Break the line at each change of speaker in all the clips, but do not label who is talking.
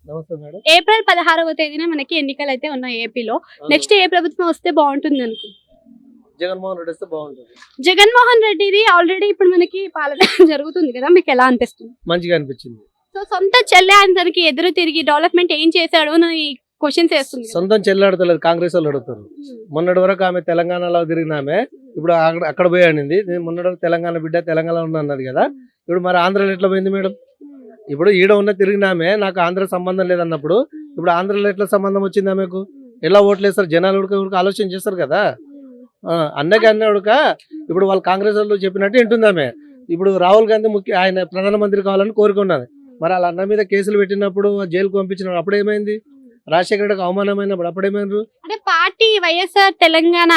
నమస్తే madam.
April 16వ తేదీన మనకి ఎన్నికలు అయితే ఉన్నాయి ఏపీలో. నెక్స్ట్ ఏ ప్రభుత్వం వస్తే బాగుంటుంది అనుకో?
జగన్మోహన్ రెడ్డి వస్తే బాగుంటుంది.
జగన్మోహన్ రెడ్డిది ఆల్రెడీ ఇప్పుడు మనకి పాలన జరుగుతుంది కదా, మీకు ఎలా అనిపిస్తుంది?
మంచిగా అనిపించింది.
సో సొంత చెల్లె ఆయన తనకి ఎదురు తిరిగి డెవలప్మెంట్ ఏం చేశాడు అని క్వశ్చన్స్ వేస్తుంది కదా.
సొంతం చెల్లాడతలేదు, కాంగ్రెస్ వాళ్ళు అడుగుతారు. మొన్నటి వరకు ఆమె తెలంగాణలో తిరిగినామే, ఇప్పుడు అక్కడ పోయి అనింది. నేను మొన్నటి వరకు తెలంగాణ బిడ్డ, తెలంగాణ ఉన్న అన్నది కదా. ఇప్పుడు మరి ఆంధ్రాలో ఎట్లా పోయింది మేడం? ఇప్పుడు ఈడ ఉన్న తిరిగినామే, నాకు ఆంధ్ర సంబంధం లేదన్నప్పుడు ఇప్పుడు ఆంధ్రలో ఎట్లా సంబంధం వచ్చింది ఆమెకు? ఎలా ఓట్లు వేస్తారు జనాలు? ఉడక ఆలోచన చేస్తారు కదా. అన్నకి అన్న ఉడక ఇప్పుడు వాళ్ళు కాంగ్రెస్ వాళ్ళు చెప్పినట్టు వింటుంది ఆమె. ఇప్పుడు రాహుల్ గాంధీ ఆయన ప్రధానమంత్రి కావాలని కోరుకున్నది. మరి వాళ్ళ అన్న మీద కేసులు పెట్టినప్పుడు జైలుకు పంపించినప్పుడు అప్పుడు ఏమైంది? రాజశేఖర రెడ్డికి అవమానమైనప్పుడు అప్పుడేమైనారు?
అంటే పార్టీ వైఎస్ఆర్ తెలంగాణ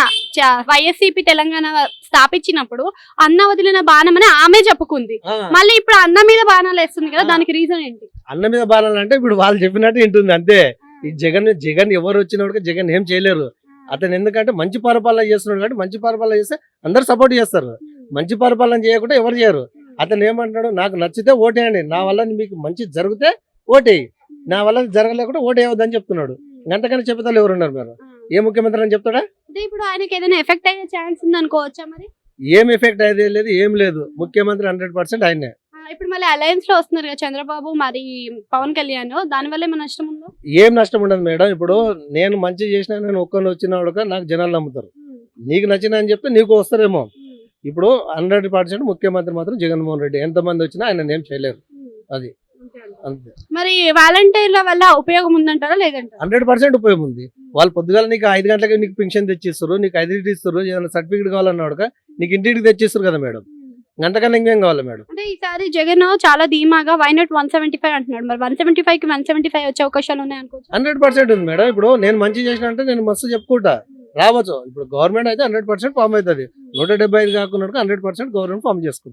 వైఎస్సీపీ తెలంగాణ స్థాపించినప్పుడు అన్న వదిలిన బాణం అని ఆమె చెప్పుకుంది. మళ్ళీ ఇప్పుడు అన్న మీద బాణాలు వేస్తుంది కదా, దానికి రీజన్ ఏంటి?
అన్న మీద బాణాలు అంటే ఇప్పుడు వాళ్ళు చెప్పినట్టు వింటుంది అంతే. ఈ జగన్ ఎవరు వచ్చినప్పుడు జగన్ ఏం చేయలేరు. అతను ఎందుకంటే మంచి పరిపాలన చేస్తున్నాడు కాబట్టి మంచి పరిపాలన చేస్తే అందరు సపోర్ట్ చేస్తారు. మంచి పరిపాలన చేయకుండా ఎవరు చేయరు. అతను ఏమంటాడు, నాకు నచ్చితే ఓటేయండి, నా వల్ల మీకు మంచి జరిగితే ఓటేయి, నా వల్ల జరగలేకుండా ఓటేయవద్దని చెప్తున్నాడు. అంతకన్నా చెప్తారు ఎవరు ఉన్నారు మీరు? ఏ ముఖ్యమంత్రి అని చెప్తాడా?
ఇప్పుడు ఆయనకి ఏదైనా ఎఫెక్ట్ అయ్యే ఛాన్స్ ఉంది అనుకోవచ్చా? మరి
ఏం ఎఫెక్ట్ అయ్యేది లేదు, ఏం లేదు. ముఖ్యమంత్రి 100% ఆయనే.
ఇప్పుడు మళ్ళీ అలయన్స్ లో వస్తున్నారు కదా చంద్రబాబు మరి పవన్ కళ్యాణ్, దాని వల్ల ఏమైనా నష్టం ఉందో?
ఏం నష్టం ఉండదు మేడం. ఇప్పుడు నేను మంచి చేసినా, నేను ఒక్కరిని వచ్చిన నాకు జనాలు నమ్ముతారు. నీకు నచ్చిన అని చెప్తే నీకు వస్తారేమో. ఇప్పుడు 100% ముఖ్యమంత్రి మాత్రం జగన్మోహన్ రెడ్డి. ఎంతమంది వచ్చినా ఆయన ఏం చేయలేరు. అది అంతే.
మరి వాలంటీర్ల వల్ల ఉపయోగం ఉందంటారా లేదంటారా?
100% ఉపయోగం ఉంది. వాళ్ళు పొద్దుగాల నీకు 5 గంటలకి నీకు పెన్షన్ తెచ్చిస్తారు, నీకు 5 ఇస్తారు. ఏదైనా సర్టిఫికేట్ కావాలన్నాడు నీకు ఇంటికి తెచ్చిస్తారు కదా మేడం. అంతకన్నా ఇంకేం కావాలి మేడం?
అంటే ఈసారి జగన్ చాలా ధీమాగా వైనాట్ 175 అంటున్నాడు. మరి 175 కి 175 వచ్చే అవకాశాలు ఉన్నాయి అనుకోవచ్చు?
100% ఉంది మేడం. ఇప్పుడు నేను మంచి చేసిన అంటే నేను మస్తు చెప్పుకుంటా రావచ్చు. ఇప్పుడు గవర్నమెంట్ అయితే 100% ఫామ్ అవుతుంది. 175 కాకుండా 100% గవర్నమెంట్ ఫామ్ చేసుకుంటుంది.